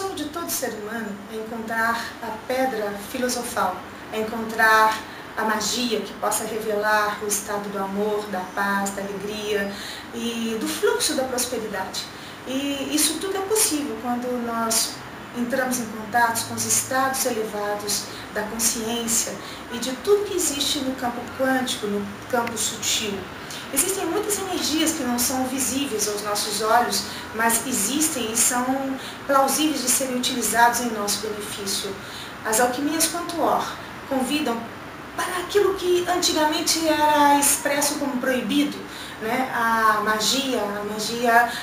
sonho de todo ser humano é encontrar a pedra filosofal, é encontrar a magia que possa revelar o estado do amor, da paz, da alegria e do fluxo da prosperidade. E isso tudo é possível quando nós entramos em contato com os estados elevados da consciência e de tudo que existe no campo quântico, no campo sutil. Existem muitas energias que não são visíveis aos nossos olhos, mas existem e são plausíveis de serem utilizados em nosso benefício. As alquimias quanto or convidam para aquilo que antigamente era expresso como proibido, né? A magia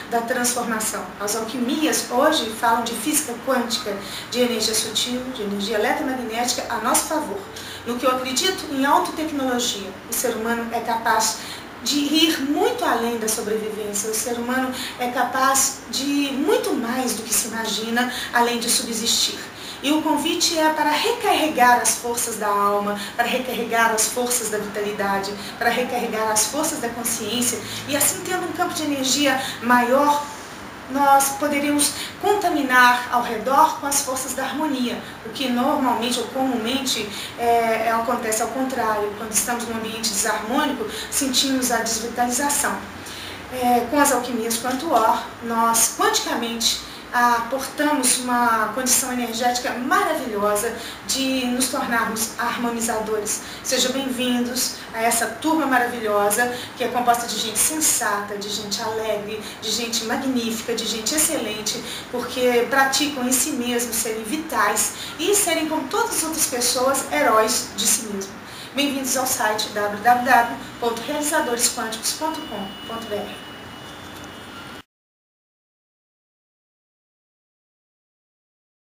da transformação. As alquimias hoje falam de física quântica, de energia sutil, de energia eletromagnética a nosso favor. No que eu acredito, em autotecnologia, o ser humano é capaz de ir muito além da sobrevivência. O ser humano é capaz de muito mais do que se imagina, além de subsistir. E o convite é para recarregar as forças da alma, para recarregar as forças da vitalidade, para recarregar as forças da consciência, e assim, tendo um campo de energia maior, nós poderíamos contaminar ao redor com as forças da harmonia, o que normalmente ou comumente acontece ao contrário. Quando estamos num ambiente desarmônico, sentimos a desvitalização. Com as alquimias quanto or, nós quanticamente aportamos uma condição energética maravilhosa de nos tornarmos harmonizadores. Sejam bem-vindos a essa turma maravilhosa que é composta de gente sensata, de gente alegre, de gente magnífica, de gente excelente, porque praticam em si mesmos serem vitais e serem, como todas as outras pessoas, heróis de si mesmos. Bem-vindos ao site www.realizadoresquânticos.com.br.